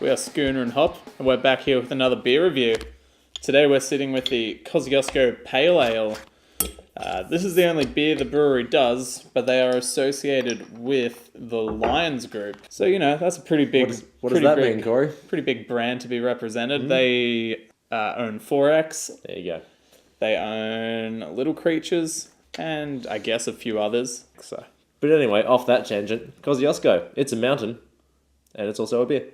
We are Schooner and Hopp, and we're back here with another beer review. Today we're sitting with the Kosciuszko Pale Ale. This is the only beer the brewery does, but they are associated with the Lions Group. So, you know, that's a pretty big... What does that mean, Corey? Pretty big brand to be represented. They own 4X. There you go. They own Little Creatures, and I guess a few others. So, But anyway, off that tangent, Kosciuszko. It's a mountain, and it's also a beer.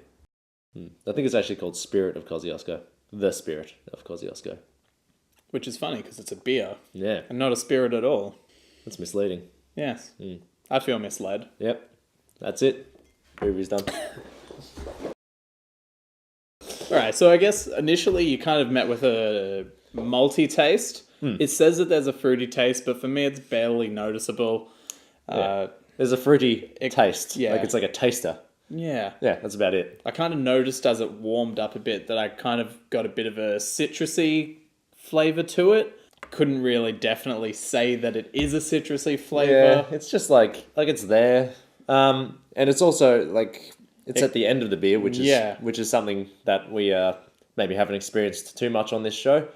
I think it's actually called Spirit of Kosciuszko. The Spirit of Kosciuszko. which is funny because it's a beer Yeah, and not a spirit at all. that's misleading. Yes. I feel misled. Yep, that's it. Review's done. Alright, so I guess initially you kind of met with a malty taste. It says that there's a fruity taste, but for me it's barely noticeable. There's a fruity taste. yeah. Like it's like a taster. Yeah. Yeah, that's about it. I kind of noticed as it warmed up a bit that I kind of got a bit of a citrusy flavour to it. Couldn't really definitely say that it is a citrusy flavour. Yeah, it's just like it's there. And it's also like it's at the end of the beer, which is something that we maybe haven't experienced too much on this show.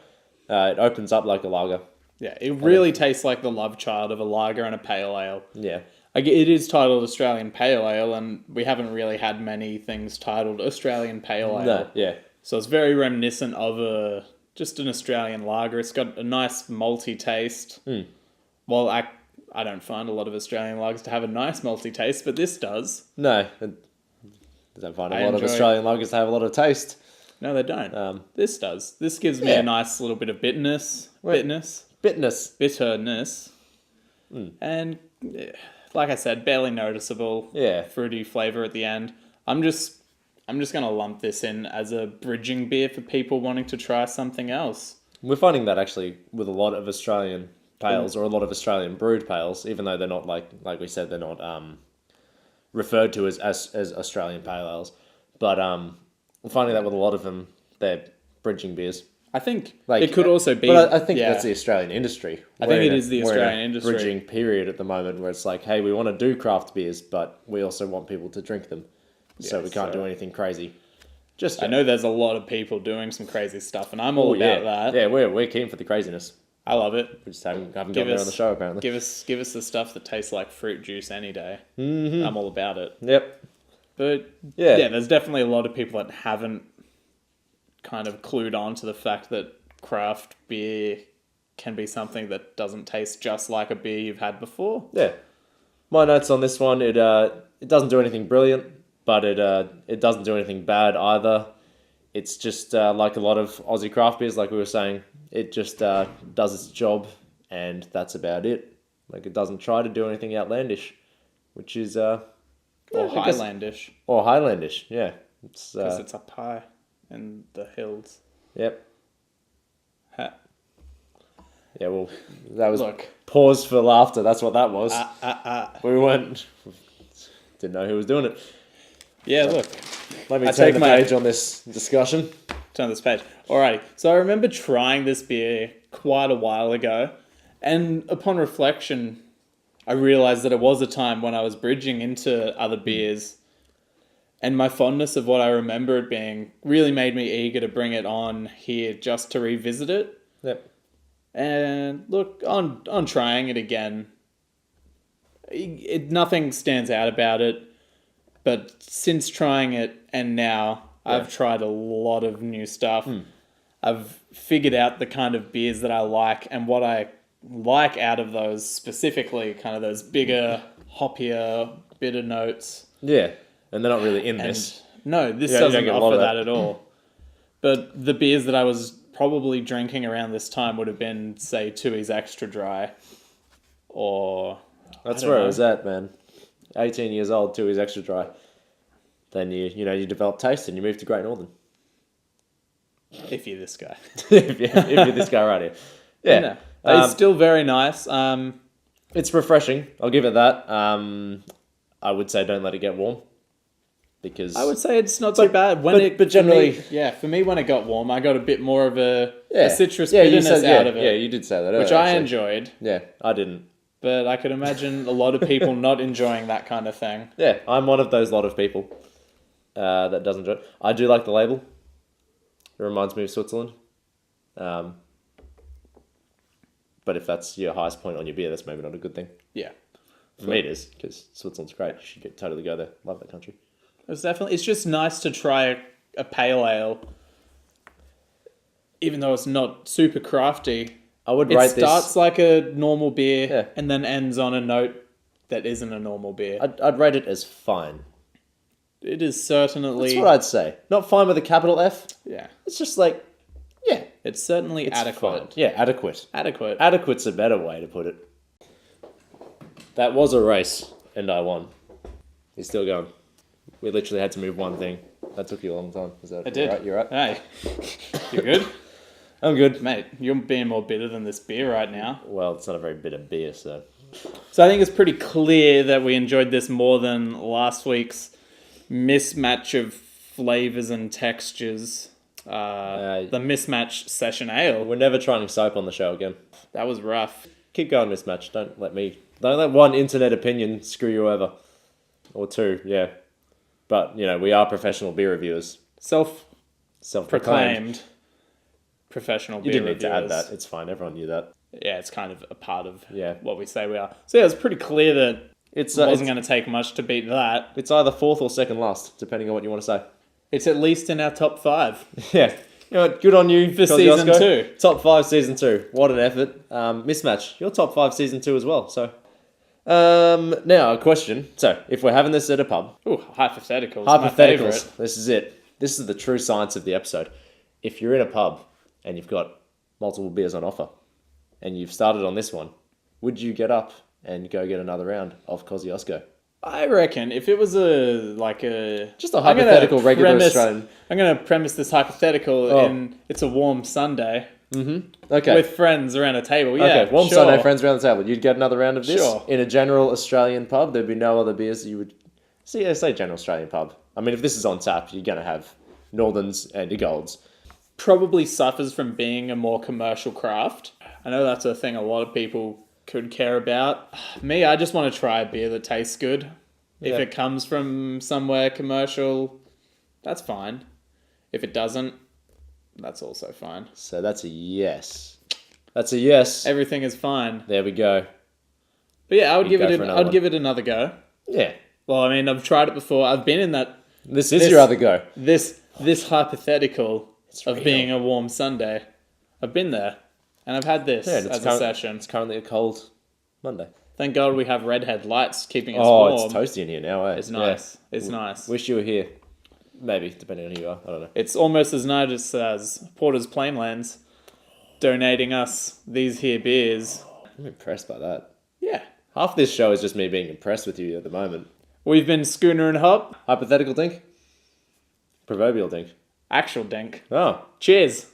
It opens up like a lager. Yeah, it really tastes like the love child of a lager and a pale ale. Yeah. It is titled Australian Pale Ale, and we haven't really had many things titled Australian Pale Ale. No, yeah. So it's very reminiscent of just an Australian lager. It's got a nice malty taste. Well, I don't find a lot of Australian lagers to have a nice malty taste, but this does. No, I don't find a lot of Australian lagers to have a lot of taste. No, they don't. This does. This gives me a nice little bit of bitterness. Bitterness. And like I said, barely noticeable. Yeah. Fruity flavour at the end. I'm just gonna lump this in as a bridging beer for people wanting to try something else. We're finding that actually with a lot of Australian pales or a lot of Australian brewed pales, even though they're not like we said, they're not referred to as Australian pale ales. But we're finding that with a lot of them, they're bridging beers. I think it could also be... But I think that's the Australian industry. I think it is the Australian industry. Bridging period at the moment where it's like, hey, we want to do craft beers, but we also want people to drink them. So we can't do anything crazy. I know there's a lot of people doing some crazy stuff, and I'm all about that. Yeah, we're keen for the craziness. I love it. We just haven't gotten there on the show, apparently. Give us the stuff that tastes like fruit juice any day. Mm-hmm. I'm all about it. Yep. But yeah, there's definitely a lot of people that haven't kind of clued on to the fact that craft beer can be something that doesn't taste just like a beer you've had before. Yeah. My notes on this one, it doesn't do anything brilliant, but it doesn't do anything bad either. It's just like a lot of Aussie craft beers, like we were saying. It just does its job, and that's about it. Like, it doesn't try to do anything outlandish, which is... or Highlandish. Or Highlandish, yeah. Because it's up high in the hills. Yep. Ha. Yeah, well, that was... Look. Pause for laughter, that's what that was. We didn't know who was doing it. Yeah, look. Let me take the page on this discussion. Turn this page. Alrighty. So I remember trying this beer quite a while ago, and upon reflection, I realised that it was a time when I was bridging into other beers, and my fondness of what I remember it being really made me eager to bring it on here just to revisit it. Yep. And look, on trying it again, nothing stands out about it. But since trying it and now, I've tried a lot of new stuff. I've figured out the kind of beers that I like and what I like out of those, specifically kind of those bigger, hoppier, bitter notes. Yeah, and they're not really in this. No, this doesn't offer that at all. But the beers that I was probably drinking around this time would have been, say, Tooheys Extra Dry. Or... That's where I was at, man. 18 years old, Tooheys Extra Dry. Then you develop taste and you move to Great Northern. If you're this guy. if you're this guy right here. Yeah. No. It's still very nice. It's refreshing. I'll give it that. I would say don't let it get warm. Because I would say it's not too bad. But generally... For me, when it got warm, I got a bit more of a citrus bitterness out of it. Yeah, you did say that earlier. Which I enjoyed. Yeah, I didn't. But I could imagine a lot of people not enjoying that kind of thing. Yeah, I'm one of those lot of people. that doesn't enjoy it. I do like the label. It reminds me of Switzerland. But if that's your highest point on your beer, that's maybe not a good thing. Yeah. For me, it is, because Switzerland's great. You should totally go there. Love that country. It's just nice to try a pale ale, even though it's not super crafty. I would It rate starts this. like a normal beer Yeah. and then ends on a note that isn't a normal beer. I'd rate it as fine. It is certainly... That's what I'd say. Not fine with a capital F. Yeah. It's just like, yeah, It's certainly it's adequate. fine. Yeah, adequate. Adequate. Adequate's a better way to put it. That was a race, and I won. He's still going. We literally had to move one thing. That took you a long time. Is that I did. Right? You're right. Hey. You good? I'm good. Mate, you're being more bitter than this beer right now. Well, it's not a very bitter beer, so. So I think it's pretty clear that we enjoyed this more than last week's mismatch of flavors and textures. The mismatch session ale. We're never trying soap on the show again. That was rough. Keep going, mismatch. Don't let one internet opinion screw you over. Or two, yeah. But, we are professional beer reviewers. Self-proclaimed. Proclaimed professional You beer didn't need to add reviewers. that. It's fine. Everyone knew that. Yeah, it's kind of a part of Yeah. what we say we are. So yeah, it's pretty clear that It's it wasn't going to take much to beat that. It's either fourth or second last, depending on what you want to say. It's at least in our top 5. Yeah. You know what? Good on you For season Kosciuszko. 2. Top 5 season 2. What an effort. Mismatch. You're top 5 season 2 as well. So, now a question. So, if we're having this at a pub, Ooh, hypotheticals. My favorite. hypotheticals. This is it. This is the true science of the episode. If you're in a pub and you've got multiple beers on offer, and you've started on this one, would you get up and go get another round of Kosciuszko? I reckon if it was Just a hypothetical regular Australian. I'm going to premise this hypothetical Oh. in it's a warm Sunday Okay. with friends around a table. Yeah, Okay, warm sure. Sunday, friends around the table. You'd get another round of this Sure. in a general Australian pub. There'd be no other beers that you would see. Say general Australian pub. I mean, if this is on tap, you're gonna have Northerns and your Golds. Probably suffers from being a more commercial craft. I know that's a thing a lot of people could care about. Me, I just want to try a beer that tastes good. If Yeah. it comes from somewhere commercial, that's fine. If it doesn't, that's also fine. So that's a yes. That's a yes. Everything is fine. There we go. But yeah, I would You give go it. for An, another I'd one. give it another go. Yeah. Well, I mean, I've tried it before. I've been in that This is This- your other go. this hypothetical of real. being a warm Sunday. I've been there, and I've had this Yeah, and as a session. It's currently a cold Monday. Thank God we have redhead lights keeping us Oh, warm. it's toasty in here now, eh? It's nice. It's nice. Wish you were here. Maybe, depending on who you are. I don't know. It's almost as nice as Porter's Plainlands donating us these here beers. I'm impressed by that. Yeah. Half this show is just me being impressed with you at the moment. We've been Schooner and Hopp. Hypothetical dink? Proverbial dink. Actual dink. Oh. Cheers.